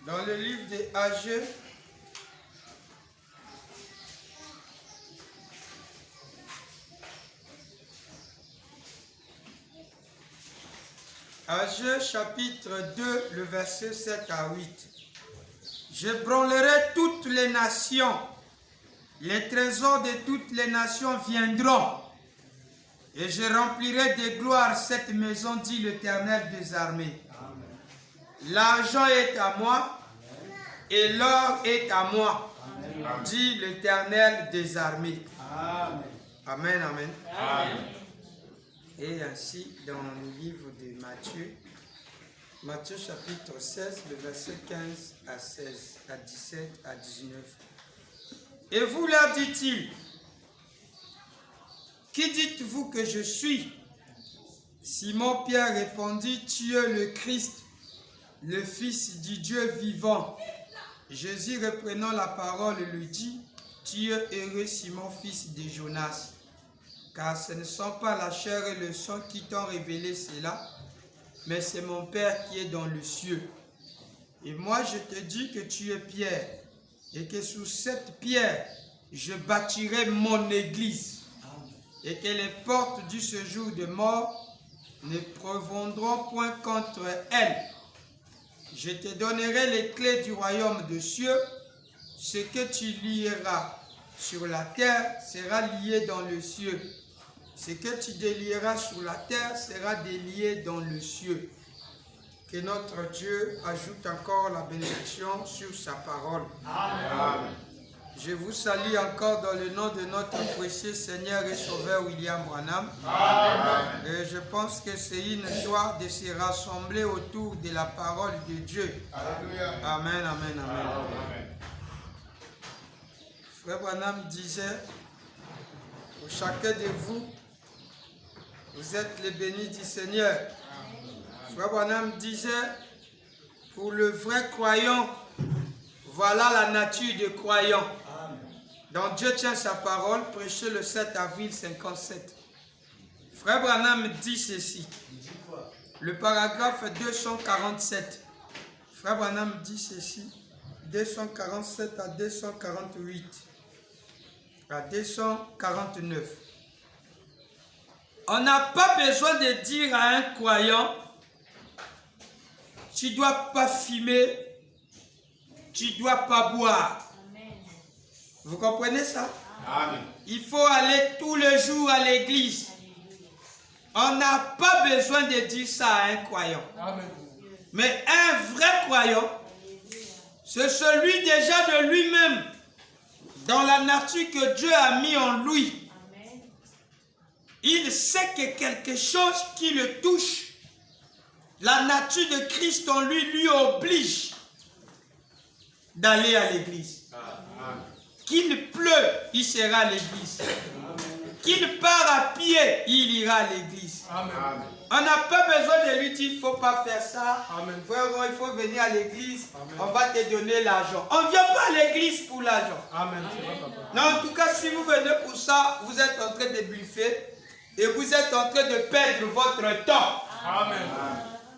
Dans le livre des Ageux, Ageux chapitre 2, le verset 7 à 8. J'ébranlerai toutes les nations, les trésors de toutes les nations viendront, et je remplirai de gloire cette maison, dit l'Éternel des armées. L'argent est à moi, et l'or est à moi, dit l'Éternel des armées. Amen, amen. Amen. Et ainsi, dans le livre de Matthieu, Matthieu chapitre 16, le verset 15 à 16, à 17, à 19. Et vous, leur dit-il, qui dites-vous que je suis? Simon-Pierre répondit, tu es le Christ, le Fils du Dieu vivant. Jésus, reprenant la parole, lui dit, tu es heureux, Simon, fils de Jonas, car ce ne sont pas la chair et le sang qui t'ont révélé cela, mais c'est mon Père qui est dans le cieux. Et moi, je te dis que tu es Pierre, et que sous cette pierre, je bâtirai mon église, et que les portes du séjour de mort ne prévaudront point contre elle. Je te donnerai les clés du royaume des cieux. Ce que tu lieras sur la terre sera lié dans le cieux. Ce que tu délieras sur la terre sera délié dans le cieux. Que notre Dieu ajoute encore la bénédiction sur sa parole. Amen. Je vous salue encore dans le nom de notre précieux Seigneur et Sauveur William Branham. Amen. Et je pense que c'est une joie de se rassembler autour de la parole de Dieu. Alléluia. Amen, amen, amen. Amen. Frère Branham disait, pour chacun de vous, vous êtes les bénis du Seigneur. Frère Branham disait, pour le vrai croyant, voilà la nature du croyant. Donc Dieu tient sa parole, prêché le 7 avril 57. Frère Branham dit ceci, le paragraphe 247. Frère Branham dit ceci, 247 à 248, à 249. On n'a pas besoin de dire à un croyant, tu ne dois pas fumer, tu ne dois pas boire. Amen. Vous comprenez ça? Amen. Il faut aller tous les jours à l'église. On n'a pas besoin de dire ça à un croyant. Amen. Mais un vrai croyant, c'est celui déjà de lui-même, dans la nature que Dieu a mis en lui. Amen. Il sait que quelque chose qui le touche, la nature de Christ en lui, lui oblige d'aller à l'église. Qu'il pleut, il sera à l'église. Qu'il part à pied, il ira à l'église. On n'a pas besoin de lui dire, il ne faut pas faire ça. Frère, il faut venir à l'église, on va te donner l'argent. On ne vient pas à l'église pour l'argent. Non, en tout cas, si vous venez pour ça, vous êtes en train de bluffer et vous êtes en train de perdre votre temps.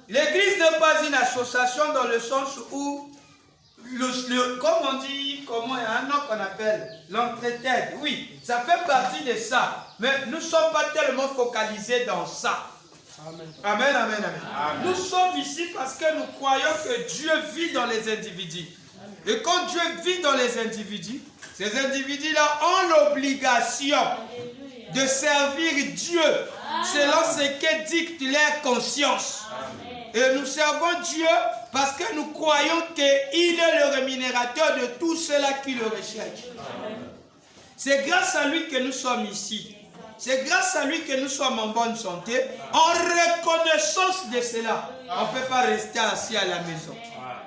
L'église n'est pas une association dans le sens où, comme on dit, comment il y a un nom qu'on appelle l'entraide. Oui, ça fait partie de ça. Mais nous ne sommes pas tellement focalisés dans ça. Amen. Amen, amen, amen. Amen. Nous sommes ici parce que nous croyons que Dieu vit dans les individus. Et quand Dieu vit dans les individus, ces individus-là ont l'obligation de servir Dieu selon ce que dicte leur conscience. Et nous servons Dieu parce que nous croyons qu'il est le rémunérateur de tous ceux-là qui le recherchent. C'est grâce à lui que nous sommes ici. C'est grâce à lui que nous sommes en bonne santé. En reconnaissance de cela, on ne peut pas rester assis à la maison.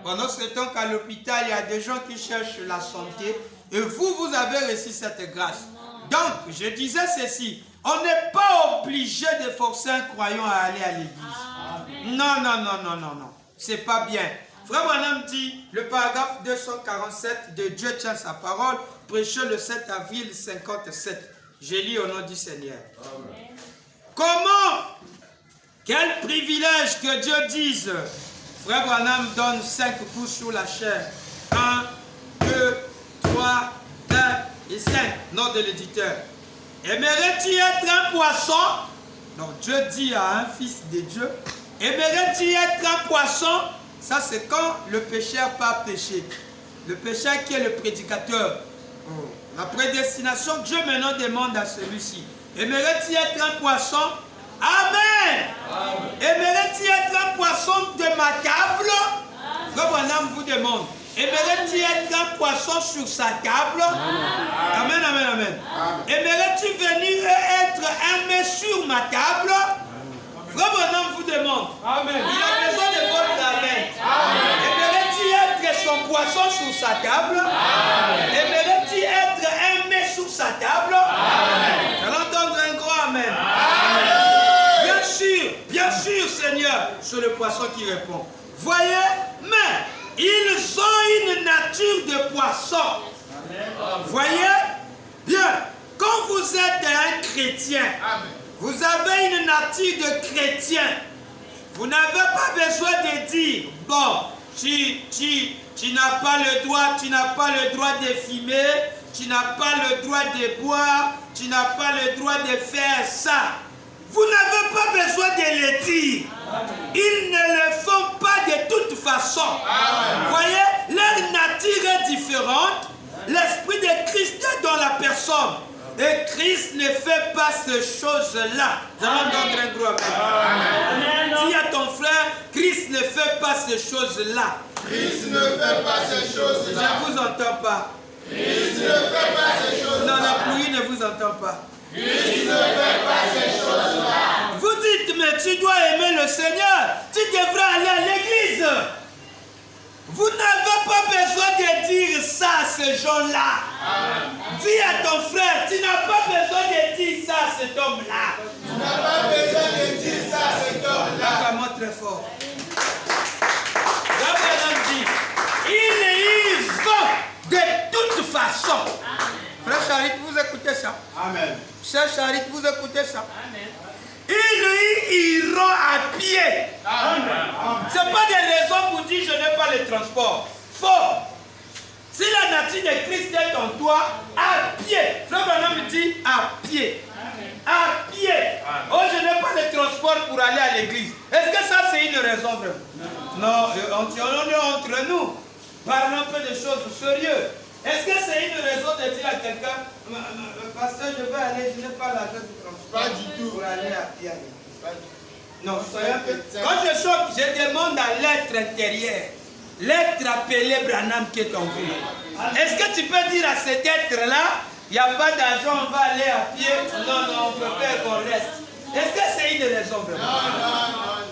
Pendant ce temps qu'à l'hôpital, il y a des gens qui cherchent la santé. Et vous avez reçu cette grâce. Donc, je disais ceci. On n'est pas obligé de forcer un croyant à aller à l'église. Non, non, non, non, non, non. C'est pas bien. Frère Branham dit, le paragraphe 247 de Dieu tient sa parole, prêché le 7 avril 57. Je lis au nom du Seigneur. Amen. Comment? Quel privilège que Dieu dise, Frère Branham donne 5 coups sur la chair. 1, 2, 3, 4 et 5. Nom de l'éditeur. Aimerais-tu être un poisson? Donc Dieu dit à un fils de Dieu, aimerais-tu être un poisson? Ça c'est quand le pécheur part pécher. Le pécheur qui est le prédicateur. La prédestination, Dieu maintenant demande à celui-ci. Aimerais-tu être un poisson? Amen. Aimerais-tu être un poisson de ma table? Frère Branham vous demande. Aimerais-tu être un poisson sur sa table? Amen, amen, amen. Aimerais-tu venir être un mets sur ma table? Frère Branham vous demande. Amen. Il a besoin de votre amen. Aimerais-tu être son poisson sur sa table? Aimerais-tu être un mets sur sa table? Je vais entendre un gros amen. Bien sûr, Seigneur, c'est le poisson qui répond. Voyez, mais ils ont une nature de poisson. Voyez, bien, quand vous êtes un chrétien, vous avez une nature de chrétien. Vous n'avez pas besoin de dire, bon, tu n'as pas le droit de fumer, tu n'as pas le droit de boire, tu n'as pas le droit de faire ça. Vous n'avez pas besoin de le dire. Ils ne le font pas de toute façon. Vous voyez, leur nature est différente. L'esprit de Christ est dans la personne. Et Christ ne fait pas ces choses-là. Nous allons donner un gros amen. Dis à ton frère, Christ ne fait pas ces choses-là. Christ ne fait pas ces choses-là. Je ne vous entends pas. Christ ne fait pas ces choses-là. Non, la pluie ne vous entend pas. Christ ne fait pas ces choses-là. Vous dites, mais tu dois aimer le Seigneur. Tu devrais aller à l'église. Vous n'avez pas besoin de dire ça à ces gens-là. Dis à ton frère, tu n'as pas besoin de dire ça à cet homme-là. Tu n'as pas besoin de dire ça à cet homme-là. Vraiment très fort. Gabriel dit, ils vont de toute façon. Frère Charit, vous écoutez ça? Amen. Frère Charit, vous écoutez ça? Amen. Ils iront à pied. Ce n'est pas des raisons pour dire je n'ai pas le transport. Faux. Si la nature de Christ est en toi, à pied. Frère Branham me dit à pied. À pied. Oh, je n'ai pas le transport pour aller à l'église. Est-ce que ça c'est une raison vraiment? Non, on est entre nous. Parlons un peu de choses sérieuses. Est-ce que c'est une raison de dire à quelqu'un, pasteur, je vais aller, je n'ai pas l'argent du transport? Pas du tout. Pour aller à pied. Non, soyez un peu. Quand je choque, je demande à l'être intérieur, l'être appelé Branham qui est en vous. Est-ce que tu peux dire à cet être-là, il n'y a pas d'argent, on va aller à pied? Non, on préfère qu'on reste. Est-ce que c'est une raison vraiment? Non.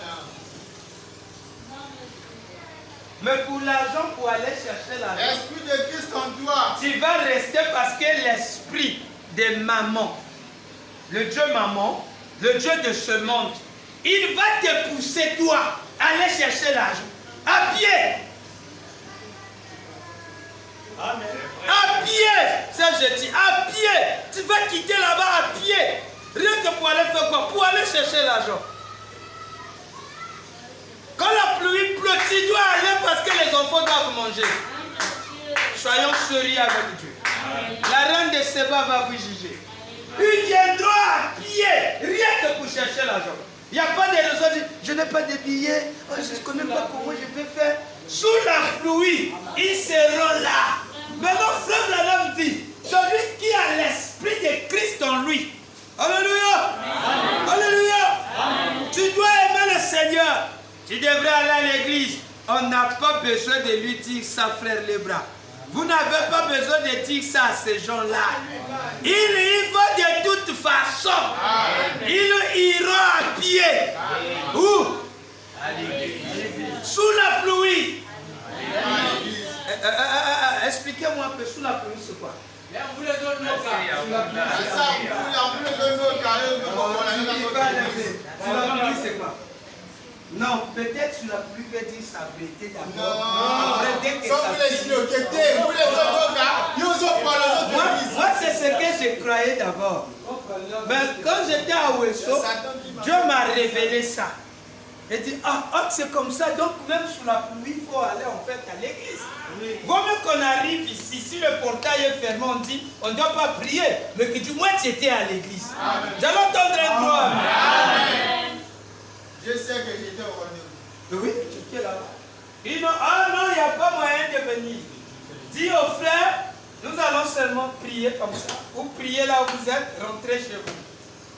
Mais pour l'argent, pour aller chercher l'argent, L'esprit de Christ en toi. tu vas rester parce que l'esprit de maman, le Dieu maman, le Dieu de ce monde, il va te pousser toi à aller chercher l'argent. À pied. Amen. À pied. Ça je dis, à pied. Tu vas quitter là-bas à pied. Rien que pour aller faire quoi? Pour aller chercher l'argent. Quand la pluie pleut, tu dois aller parce que les enfants doivent manger. Soyons sérieux avec Dieu. La reine de Séba va vous juger. Ils viendront à pied, rien que pour chercher l'argent. Il n'y a pas de raison de dire, je n'ai pas de billets, je ne connais pas comment je vais faire. Sous la pluie, ils seront là. Maintenant, frère Branham dit, celui qui a l'esprit de Christ en lui. Alléluia. Alléluia. Tu dois aimer le Seigneur. Tu devrais aller à l'église. On n'a pas besoin de lui dire ça, frère Lebras. Vous n'avez pas besoin de dire ça à ces gens-là. Ils y vont de toute façon. Ils iront à pied. Où? Sous la pluie. Expliquez-moi un peu, sous la pluie, c'est quoi? C'est ça, on voulait donner nos carrés. Sous la pluie, c'est quoi? Non, peut-être sur la pluie veut dire sa vérité d'abord. Moi, c'est ce que je croyais d'abord. Mais quand j'étais à Ouesso, Dieu m'a révélé ça. Et dit, c'est comme ça, donc même sous la pluie, il faut aller en fait à l'église. Vaut mieux qu'on arrive ici, si le portail est fermé, on dit, on ne doit pas prier, mais que du moins tu étais à l'église. J'allais entendre un droit. Je sais que j'étais au rendez-vous. Oui, tu étais là-bas. Il dit, non, il n'y a pas moyen de venir. Dis aux frères, nous allons seulement prier comme ça. Vous priez là où vous êtes, rentrez chez vous.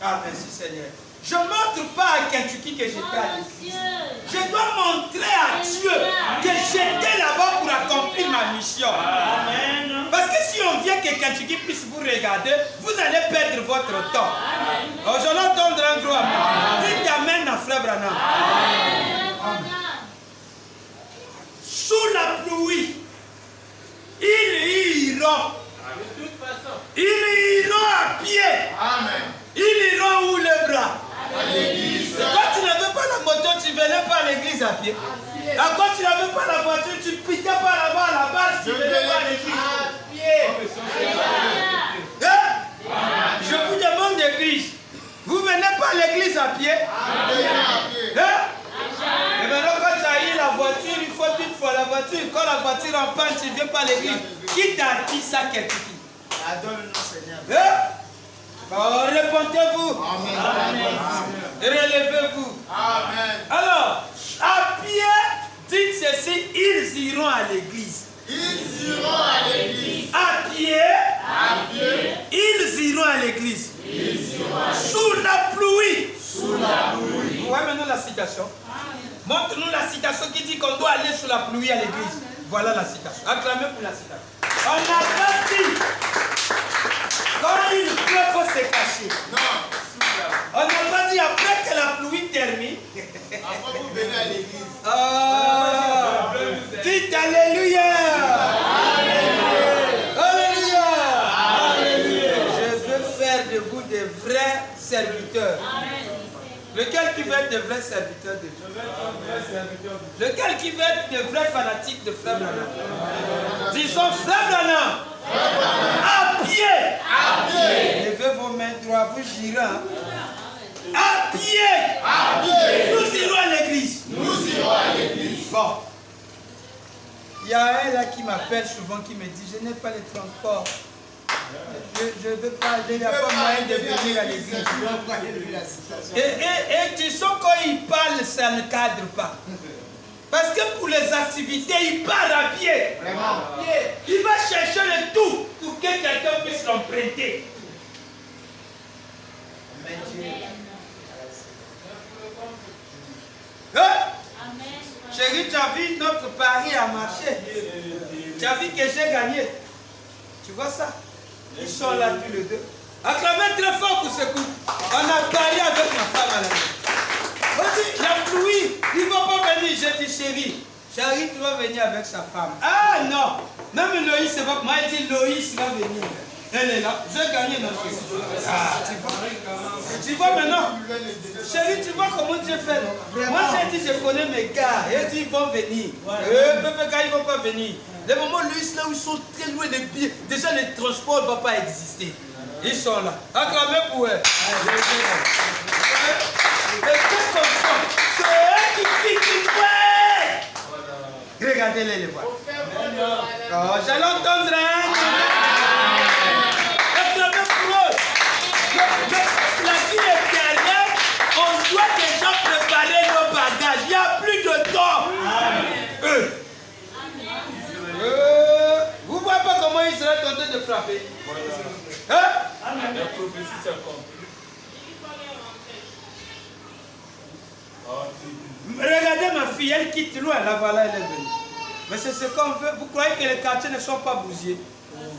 Ah, merci Seigneur. Je ne montre pas à Kentucky que j'étais à l'église. Je dois montrer à Dieu que j'étais là-bas pour accomplir ma mission. Amen. Parce que si on vient que Kentucky puisse vous regarder, vous allez perdre votre temps. Oh, je vais entendre un gros amen. Dites amen à Frère Branham. Sous la pluie, ils iront. Ils iront à pied. Amen. Ils iront où les bras? À l'église. Quand tu n'avais pas la moto, tu ne venais pas à l'église à pied. Quand tu n'avais pas la voiture, tu piquais pas là-bas à la base, tu ne venais pas à l'église. À pied. Je vous demande d'église. Vous ne venez pas à l'église à pied? Et maintenant, quand tu as eu la voiture, il faut une fois la voiture. Quand la voiture en panne, tu ne viens pas à l'église. Qui t'a dit ça, quelqu'un? Adore le nom, Seigneur. Répondez-vous. Amen. Relevez-vous. Amen. Alors, à pied, dites ceci, ils iront à l'église. Ils iront à l'église. À pied, ils iront à l'église. Sous la pluie. Vous voyez maintenant la citation? Montre-nous la citation qui dit qu'on doit aller sous la pluie à l'église. Voilà la citation. Acclamez pour la citation. On n'a pas dit, quand il pleut, il faut se cacher. Non. On n'a pas dit après que la pluie termine. Après vous venez à l'église. Dites Alléluia. Alléluia. Alléluia. Je veux faire de vous des vrais serviteurs. Lequel qui veut être de vrais serviteurs de Dieu? Lequel qui veut être de vrais fanatiques de Frère Branham? Disons Frère Branham. À pied. Levez vos mains droites, vous girez. À pied. Nous irons à l'église. Bon. Il y a un là qui m'appelle souvent, qui me dit, je n'ai pas les transports. Je ne veux pas aller, il n'y a pas moyen de venir à l'église. Et tu sens quand il parle, ça ne cadre pas. Parce que pour les activités, il part à pied. Il va chercher le tout pour que quelqu'un puisse l'emprunter. Chérie, tu as vu notre pari a marché. Tu as vu que j'ai gagné. Tu vois ça? Ils sont là tous les deux. Acclamez très fort pour ce coup. On a parié avec ma femme à la maison. On dit, la pluie, il ne va pas venir. J'ai dit, chérie, tu vas venir avec sa femme. Ah non, même Loïs, va. Moi, je dis, Loïs va venir. Elle est là. J'ai gagné notre chose. Ah, tu vois maintenant. Chérie, tu vois comment Dieu fait, non? Moi, j'ai dit, je connais mes gars. Il dit, ils vont venir. PPK, ils ne vont pas venir. Les moments, Loïs, là où ils sont très loin des billets, déjà, le transport ne va pas exister. Ils sont là. Acclamez pour eux. Et c'est comme ça. C'est eux qui fait. Regardez-les, les voir. Oh, j'allais entendre un. Acclamez pour eux. La vie est derrière. On doit déjà préparer nos bagages. Il n'y a plus de temps. Vous ne voyez pas comment il serait tenté de frapper? Hein? La prophétie s'accomplit. Regardez ma fille, elle quitte loin. La voilà, elle est venue. Mais c'est ce qu'on veut. Vous croyez que les quartiers ne sont pas bousillés?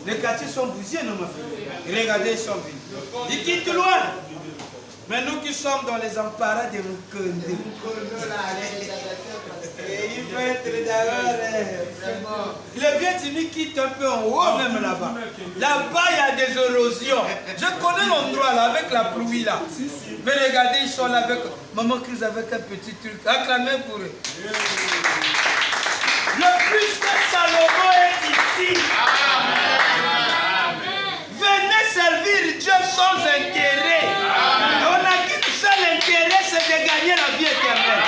Les quartiers sont bousillés, non, ma fille? Regardez, ils sont venus. Ils quittent loin. Mais nous qui sommes dans les emparats de Mukonde. Il peut être d'accord. Les Vietnamiens quittent un peu en haut, même là-bas. Là-bas, il y a des érosions. Je connais l'endroit là, avec la pluie là. Mais regardez, ils sont là avec Maman Crise avec un petit truc. Acclamez pour eux. Le plus de Salomon est ici. Venez servir Dieu sans intérêt. On n'a qu'un seul intérêt, c'est de gagner la vie éternelle.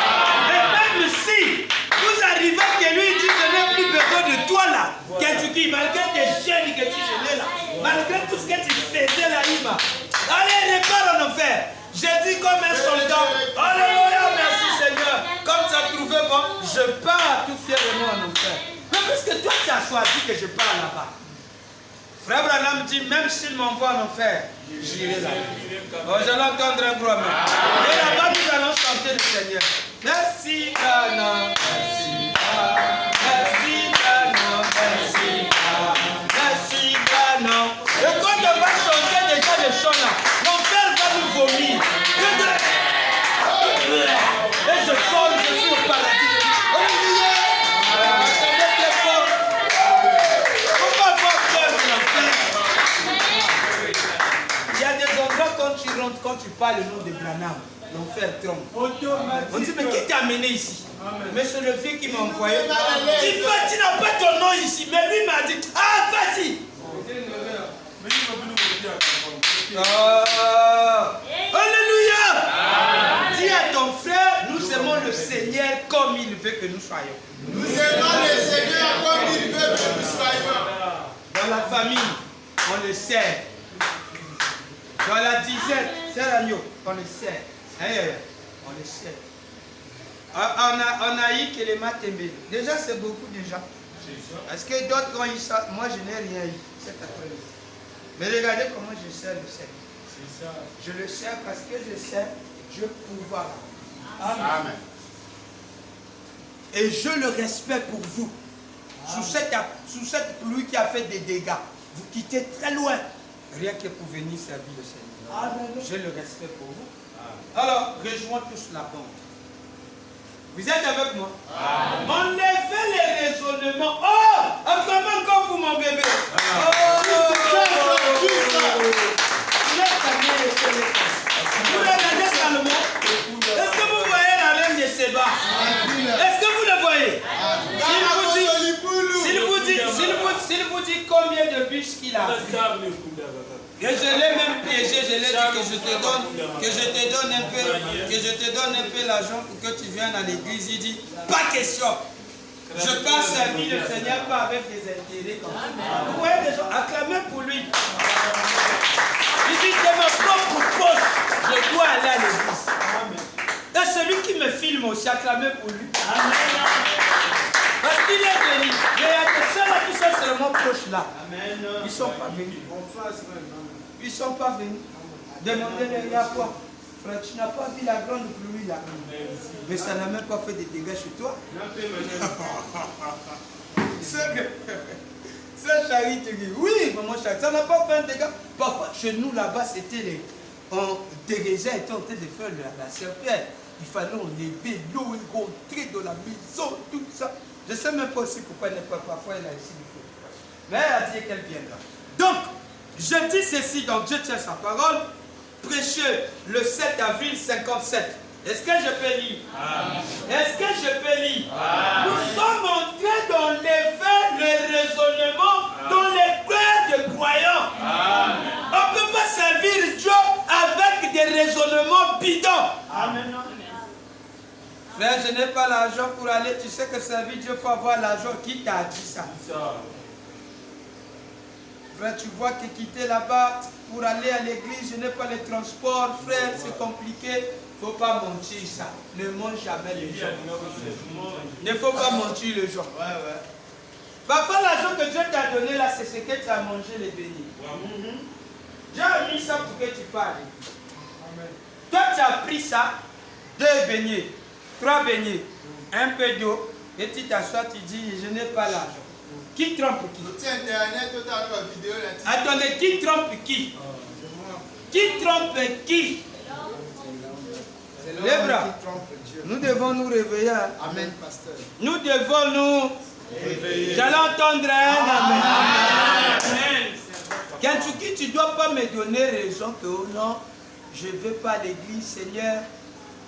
Kentucky, malgré tes gènes que tu gelais là, malgré tout ce que tu faisais là, Ima, allez, repars en enfer. J'ai dit comme un soldat, alléluia, merci Seigneur. Comme tu as trouvé bon, je pars tout fièrement en enfer. Mais puisque toi tu as choisi que je pars là-bas. Frère Branham dit, même s'il m'envoie en enfer, j'irai là-bas. Bon, j'allais entendre un gros amen. Et là-bas, nous allons chanter le Seigneur. Merci, Ghana, merci, merci, Ghana, merci, merci, Ghana. Et quand on va chanter déjà les chants là, l'enfer va nous vomir. Et je sors, je suis au paradis. Alléluia. Attendez très fort. Pourquoi avoir peur de l'enfer? Il y a des endroits quand tu rentres, quand tu parles le nom de Branham, l'enfer trompe. On dit, mais qui t'a amené ici? Mais c'est le vieux qui m'a envoyé. Tu n'as pas ton nom ici, mais lui m'a dit, ah, vas-y. Alléluia. Dis à ton frère, nous aimons le Seigneur comme il veut que nous soyons. Nous aimons le Seigneur comme il veut que nous soyons. Dans la famille, on le sert. Dans la dizaine, c'est l'agneau, on le sert. On le sert. On a eu que les Matembe. Déjà, c'est beaucoup déjà. Parce que d'autres, quand ils savent, moi je n'ai rien eu cet après-midi. Mais regardez comment je sers le Seigneur. Je le sers parce que je sers Dieu pouvoir. Amen. Et je le respecte pour vous. Sous cette pluie qui a fait des dégâts, vous quittez très loin, rien que pour venir servir le Seigneur. Amen. Je le respecte pour vous. Alors, rejoins tous la bande. Vous êtes avec moi? On fait les raisonnements. Oh! Comment comme vous, mon bébé? Vous regardez Salomon? Est-ce que vous voyez la reine de Séba? Est-ce que vous le voyez? S'il vous dit combien de bûches qu'il a, et je l'ai même piégé, je l'ai dit que je te donne un peu l'argent pour que tu viennes à l'église. Il dit, pas question. Je pars servir le Seigneur, pas avec des intérêts comme ça. Vous voyez des gens, acclamez pour lui. Il dit, de ma propre poche, je dois aller à l'église. Et celui qui me filme aussi, acclamez pour lui. Parce qu'il est venu. Mais il y a des gens qui sont seulement proches là. Ils ne sont pas venus. Ils ne sont pas venus. Demandez-les, il y a quoi? Frère, tu n'as pas vu la grande pluie là. Mais ça n'a même pas fait de dégâts chez toi. C'est Charlie qui dit, oui, maman Charlie, ça n'a pas fait un dégât. Parfois, chez nous là-bas, c'était les... des raisins étaient en train de faire la serpillère. Il fallait enlever l'eau, rentrer dans la maison, tout ça. Je ne sais même pas aussi pourquoi elle n'est pas parfois elle a ici. Mais elle a dit qu'elle viendra. Donc, je dis ceci dans Dieu tient sa parole. Prêchez le 7 avril 57. Est-ce que je peux lire? Est-ce que je peux lire? Nous sommes en train d'enlever le raisonnement dans les cœurs des croyants. On ne peut pas servir Dieu avec des raisonnements bidons. Amen. Frère, je n'ai pas l'argent pour aller. Tu sais que servir Dieu, il faut avoir l'argent. Qui t'a dit ça? Frère, tu vois que quitter là-bas pour aller à l'église, je n'ai pas les transports. Frère, c'est compliqué. Il ne faut pas mentir ça. Ne mange jamais les gens. Il ne faut pas mentir les gens. Parfois, l'argent que Dieu t'a donné là, c'est ce que tu as mangé les bénis. Dieu a mis ça pour que tu parles. Toi, tu as pris ça, 2 beignets. 3 beignets, un peu d'eau, et tu t'assois, tu dis, je n'ai pas l'argent. Qui trompe qui? Attendez, qui trompe qui? Qui trompe qui? Les bras. Nous devons nous réveiller. Amen, pasteur. Nous devons nous réveiller. J'allais entendre un amen. Amen. Kentucky, tu ne dois pas me donner raison que oh non, je ne vais pas à l'église, Seigneur.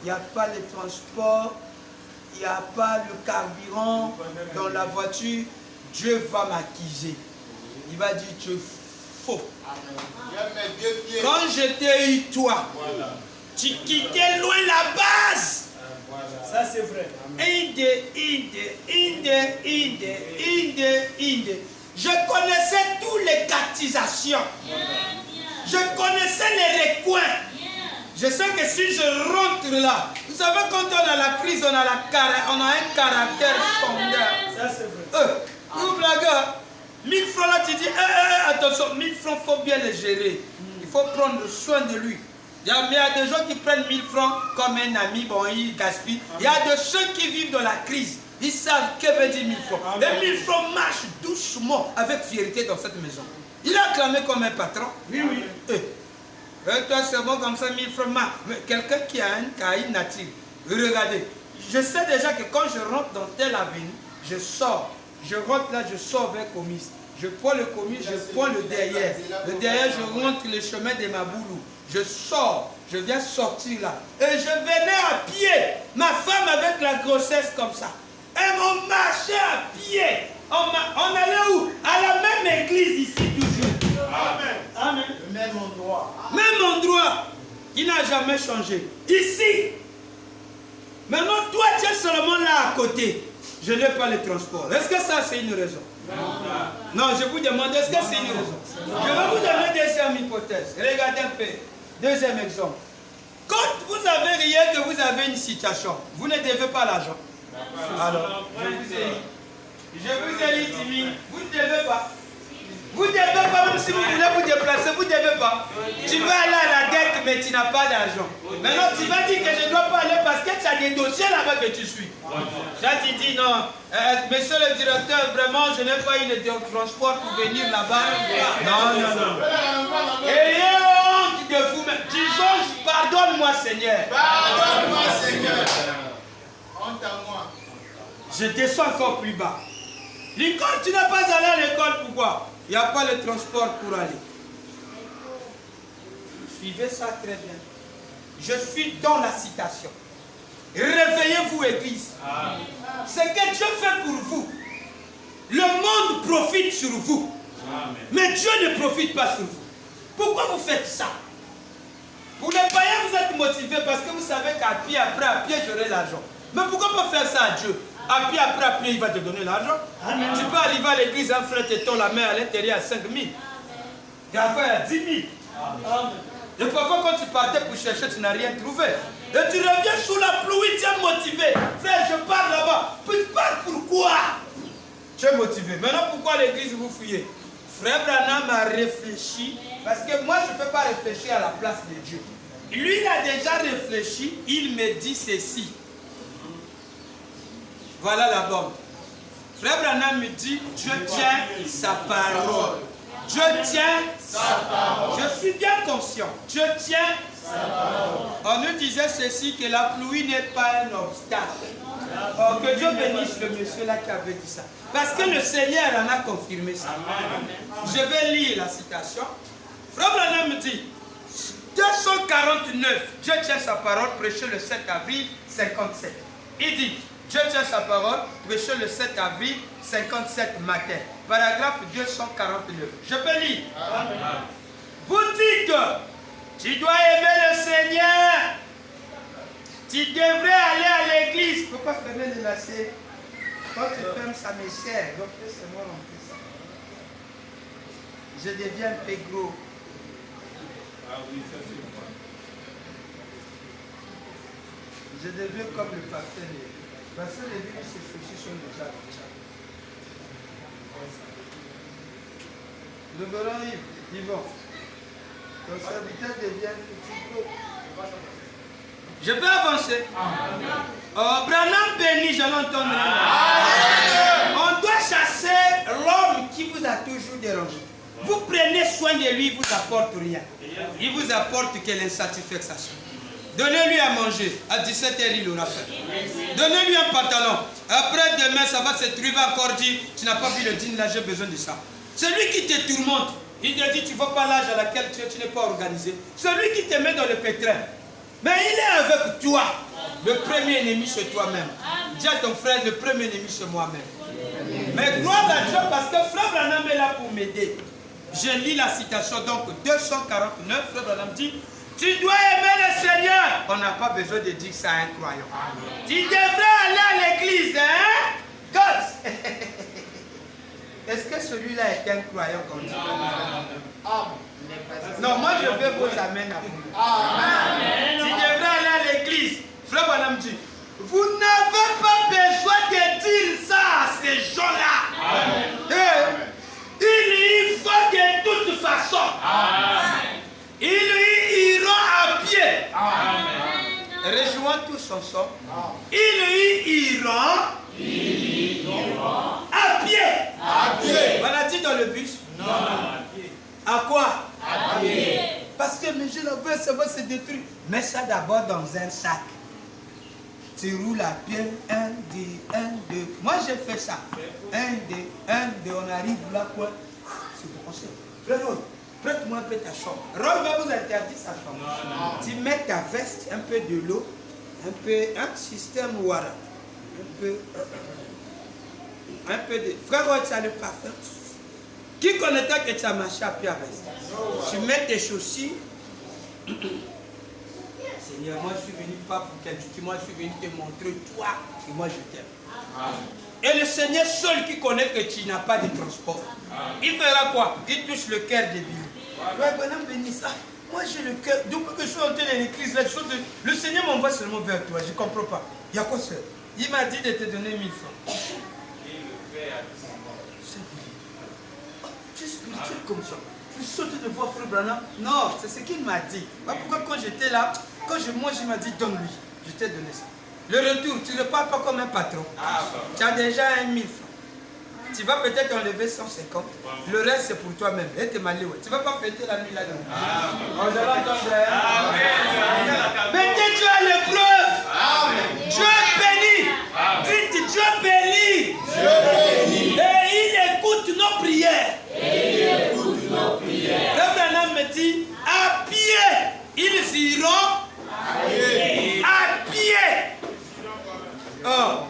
Il n'y a pas le transport, il n'y a pas le carburant dans la voiture. Dieu va m'accuser. Il va dire, tu es faux. Quand je t'ai eu toi, tu quittais loin la base. Ça c'est vrai. Inde. connaissais toutes les cartisations. Je connaissais les recoins. Je sais que si je rentre là, vous savez, quand on a la crise, on a un caractère sondeur. Ça, c'est vrai. Vous blaguez, 1000 francs là, tu dis, attention, 1000 francs, il faut bien les gérer. Il faut prendre soin de lui. Mais il y a des gens qui prennent 1000 francs comme un ami, bon, ils gaspillent. Il y a de ceux qui vivent dans la crise. Ils savent que veut dire 1000 francs. Les 1000 francs marchent doucement, avec fierté dans cette maison. Il a clamé comme un patron. Oui, oui. Toi, c'est bon comme ça, 1000 francs. Mais quelqu'un qui a une nature, regardez. Je sais déjà que quand je rentre dans telle avenue, je sors. Je rentre là, je sors vers Comis. Je prends le Comis, je prends le derrière. Le derrière, je rentre le chemin de Maboulou. Je sors, je viens sortir là. Et je venais à pied. Ma femme avec la grossesse comme ça. Et on marchait à pied. On allait où? À la même église ici toujours. Amen. Amen. Le même endroit. Même endroit. Il n'a jamais changé. Ici. Maintenant, toi, tu es seulement là à côté. Je n'ai pas le transport. Est-ce que ça, c'est une raison? Non, je vous demande, est-ce que c'est une raison? Je vais vous donner une deuxième hypothèse. Regardez un peu. Deuxième exemple. Quand vous avez rien, que vous avez une situation, vous ne devez pas l'argent. Alors, je vous ai dit, Timmy, vous ne devez pas. Vous ne devez pas, même si vous voulez vous déplacer, vous ne devez pas. Tu vas aller à la dette, mais tu n'as pas d'argent. Maintenant, tu vas dire que je ne dois pas aller parce que tu as des dossiers là-bas que tu suis. Là, tu dis non, monsieur le directeur, vraiment, je n'ai pas eu le transport pour venir là-bas. Non. Ayez honte de vous-même. Disons, pardonne-moi, Seigneur. Pardonne-moi, Seigneur. Honte à moi. Je descends encore plus bas. L'école, tu n'as pas allé à l'école, pourquoi? Il n'y a pas le transport pour aller. Suivez ça très bien. Je suis dans la citation. Réveillez-vous, Église. Ce que Dieu fait pour vous, le monde profite sur vous. Mais Dieu ne profite pas sur vous. Pourquoi vous faites ça? Pour les païens, vous êtes motivés parce que vous savez qu'à pied, après, à pied, j'aurai l'argent. Mais pourquoi pas faire ça à Dieu? À pied, après, il va te donner l'argent. Tu peux arriver à l'église, un frère te tend la main à l'intérieur à 5 000. Et après, à 10 000. Et parfois, quand tu partais pour chercher, tu n'as rien trouvé. Et tu reviens sous la pluie, tu es motivé. Frère, je pars là-bas. Tu pars pourquoi? Tu es motivé. Maintenant, pourquoi l'église vous fuyez? Frère Branham a réfléchi. Parce que moi, je ne peux pas réfléchir à la place de Dieu. Lui, il a déjà réfléchi. Il me dit ceci. Voilà la bonne. Frère Branham me dit, Dieu tient sa parole. Dieu tient sa parole. Je suis bien conscient. Dieu tient sa parole. On nous disait ceci, que la pluie n'est pas un obstacle. Oh, que Dieu bénisse le monsieur là qui avait dit ça. Parce que le Seigneur en a confirmé ça. Je vais lire la citation. Frère Branham me dit, 249, Dieu tient sa parole, prêché le 7 avril 57. Il dit, Dieu tient sa parole, prêché le 7 avril 57 matin. Paragraphe 249. Je peux lire. Amen. Vous dites, tu dois aimer le Seigneur. Tu devrais aller à l'église. Il ne faut pas fermer les lacets. Quand tu fermes ça, mes chers, donc c'est moi, on fait ça. Je deviens un peu gros. Ah oui, ça c'est moi. Je deviens comme le pasteur. Parce que les vies, ces soucis sont déjà là. Le verrons Yvon. Ton serviteur devient un petit peu. Je peux avancer. Oh, Branham béni, je l'entends. On doit chasser l'homme qui vous a toujours dérangé. Vous prenez soin de lui, il ne vous apporte rien. Il vous apporte que l'insatisfaction. Donnez-lui à manger. À 17 h, il aura faim. Donnez-lui un pantalon. Après, demain, ça va se trouver encore dit, tu n'as pas vu le dîner, là, j'ai besoin de ça. Celui qui te tourmente, il te dit, tu ne vas pas l'âge à laquelle tu n'es pas organisé. Celui qui te met dans le pétrin, mais il est avec toi. Le premier ennemi, c'est toi-même. Dis à ton frère, le premier ennemi, c'est moi-même. Mais gloire à Dieu, parce que Frère Branham est là pour m'aider. Je lis la citation, donc 249, Frère Branham dit, tu dois aimer le Seigneur. On n'a pas besoin de dire ça à un croyant. Tu devrais aller à l'église, hein? God. Est-ce que celui-là est un croyant comme dit? Non, moi je veux vos amens à vous. Tu devrais aller à l'église. Frère Branham dit, vous n'avez pas besoin de dire ça à ces gens-là. Il faut de toute façon. Ils iront à pied. Rejoignons tous ensemble. Ils iront à pied. On a dit dans le bus? Non. À quoi? À pied. Parce que mais je le veux, ça va se détruire. Mets ça d'abord dans un sac. Tu roules à pied. 1, 2, 1, 2. Moi j'ai fait ça. 1, 2, 1, 2. On arrive là quoi? C'est bon. Frère, prête-moi un peu ta chambre. Rome va vous interdire sa chambre. Non. Tu mets ta veste, un peu de l'eau, un système Wara. Un peu de... Frère, tu as le parfum. Qui connaît que tu as marché à pied avec ça? Tu mets tes chaussures. Seigneur, moi je suis venu pas pour t'indiquer, moi je suis venu te montrer toi et moi je t'aime. Et le Seigneur seul qui connaît que tu n'as pas de transport. Il fera quoi? Il touche le cœur des billes. Frère Branham bénit ça. Moi j'ai le cœur. Depuis que je suis entré dans l'église, le Seigneur m'envoie seulement vers toi. Je ne comprends pas. Il y a quoi ça? Il m'a dit de te donner 1000 francs. Tu es spirituel comme ça. Tu sautes de voir Frère Branham. Non, c'est ce qu'il m'a dit. Pourquoi quand j'étais là, quand je mange, il m'a dit donne-lui. Je t'ai donné ça. Le retour, tu ne parles pas comme un patron. Tu as déjà 1000 francs. Tu vas peut-être enlever 150. Le reste, c'est pour toi-même. Et t'es malheureux. Tu ne vas pas fêter la nuit là-dedans. Mais Dieu a l'épreuve. Dieu bénit. Dites Dieu bénit. Et il écoute nos prières. Le Branham me dit, à pied, ils iront à pied. Oh,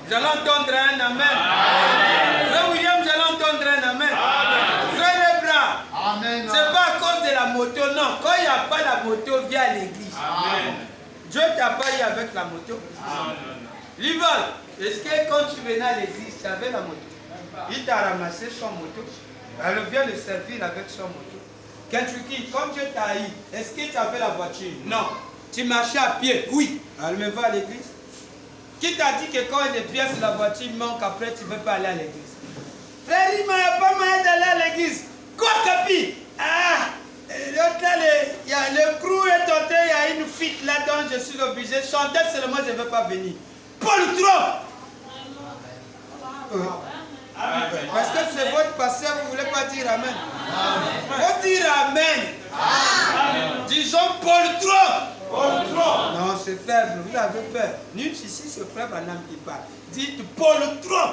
j'allais entendre un amen. Frère William, j'allais entendre un amen. Frère Lebra, c'est pas à cause de la moto, non. Quand il n'y a pas la moto, viens à l'église. Dieu t'a pas eu avec la moto. Lival, est-ce que quand tu venais à l'église, tu avais la moto? Il t'a ramassé son moto. Alors viens le servir avec son moto. Kentucky, quand Dieu t'a eu, est-ce que tu avais la voiture? Non. Tu marchais à pied? Oui. Elle me va à l'église. Qui t'a dit que quand les pièces de la voiture manquent, après tu ne veux pas aller à l'église? Frère, il n'y a pas moyen d'aller à l'église. Quoi, Capi? L'autre là, il y a le crew est tenté, il y a une fuite là-dedans, je suis obligé. Chanter seulement, je ne veux pas venir. Paul trop! Parce que c'est votre passé, vous ne voulez pas dire Amen. Il faut dire Amen. Disons Paul trop. Non, c'est faible, vous avez peur. Nous, ici, c'est frère Branham qui parle. Dites Paul trop.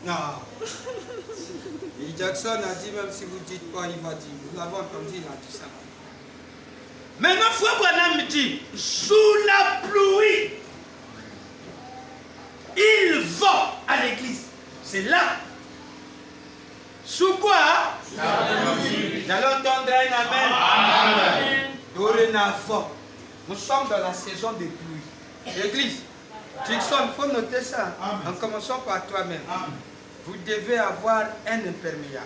Non. Et Jackson a dit, même si vous dites pas, il va dire. Vous l'avez entendu, il a dit ça. Maintenant, frère Branham me dit, sous la pluie, ils vont à l'église. C'est là. Sous quoi? Nous allons entendre un amen. Dorénavant, nous sommes dans la saison de pluie. L'église, Jackson, il faut noter ça. En commençant par toi-même. Vous devez avoir un imperméable.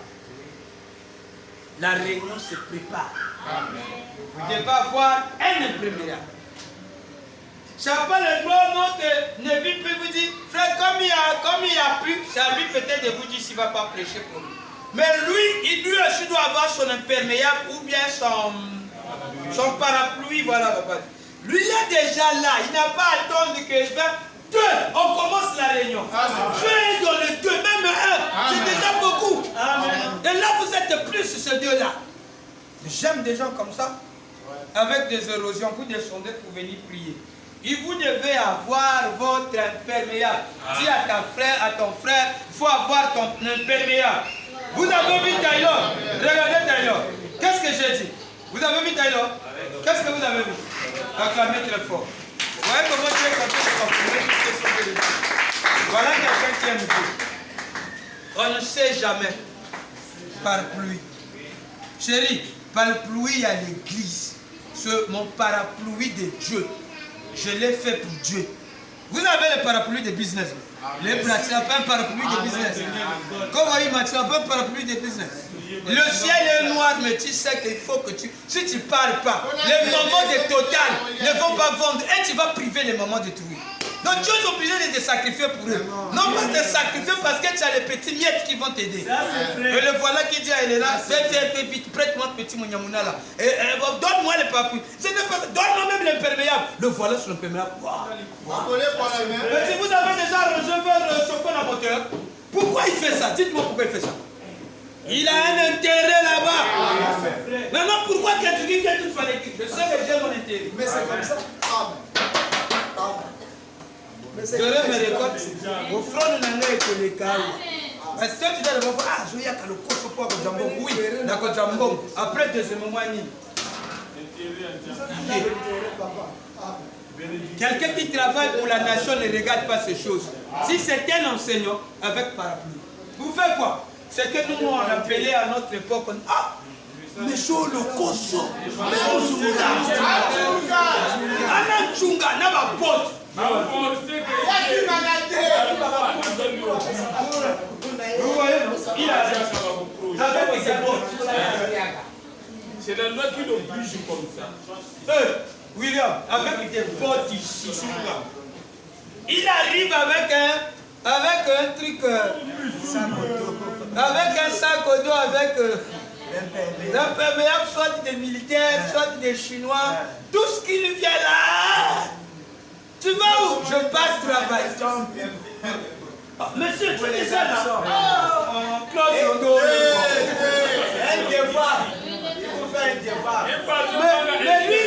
La réunion se prépare. Vous devez avoir un imperméable. Ça n'a pas le droit, non, que Neville peut vous dire, frère, comme il y a plu, c'est à lui peut-être de vous dire s'il ne va pas prêcher pour lui. Mais lui aussi doit avoir son imperméable ou bien son parapluie, voilà, papa. Lui, il est déjà là, il n'a pas à attendre que je vais. 2, on commence la réunion. Dieu est dans les 2, même 1, c'est déjà beaucoup. Amen. Et là, vous êtes plus ces 2-là. J'aime des gens comme ça, avec des érosions, vous descendez pour venir prier. Et vous devez avoir votre imperméable. Dis à ton frère, il faut avoir ton imperméable. Vous avez vu Taylor? Regardez Taylor. Qu'est-ce que j'ai dit? Vous avez vu Taylor? Qu'est-ce que vous avez vu? Acclamez très fort. Vous voyez comment Dieu est capable de confirmer toutes les choses de Dieu. Voilà quelqu'un qui aime Dieu. On ne sait jamais. Par pluie. Chérie, par pluie, il y a l'église. Mon parapluie de Dieu. Je l'ai fait pour Dieu. Vous avez le parapluie de business. Les bras, tu n'as pas un parapluie de business. Comme tu n'as pas un parapluie de business. Le ciel est noir, mais tu sais qu'il faut que tu... Si tu ne parles pas, les mamans de Total ne vont pas vendre et tu vas priver les mamans de Toury. Donc tu es obligé de te sacrifier pour eux. Non pas te sacrifier parce que tu as les petits miettes qui vont t'aider. Et le voilà qui dit, elle est là, fais vite, prête-moi le petit Mouniamouna là. Donne-moi les papiers. Donne-moi même l'imperméable. Le voilà sur l'imperméable. Si vous avez déjà réchauffé la moteur, pourquoi il fait ça? Dites-moi pourquoi il fait ça. Il a un intérêt là-bas. Maintenant, pourquoi quand tu dis qu'il fallait que je sais que j'ai mon intérêt. Mais c'est comme ça. Je me récolte au front de l'année que les cas. Parce que tu dois le voir, ah, je vais y aller au cosso pour le jambon. Oui, d'accord, jambon. Après, deuxième moment, quelqu'un qui travaille pour la nation ne regarde pas ces choses. Si c'est un enseignant avec parapluie, vous faites quoi? C'est que nous, on appelait à notre époque, ah, mais chaud le cosso. Anachunga, n'a pas pote. Vous voyez, il a avec ses bottes. C'est la loi qui l'oblige comme ça. William, avec des bottes ici, il arrive avec un truc, avec un sac au dos, avec l'imperméable, soit des militaires, soit des Chinois, tout ce qui lui vient là. Tu vas où? Je passe travail. Monsieur, tu es ça là? Claude Yondo. Un devoir. Il faut faire un devoir. Mais lui,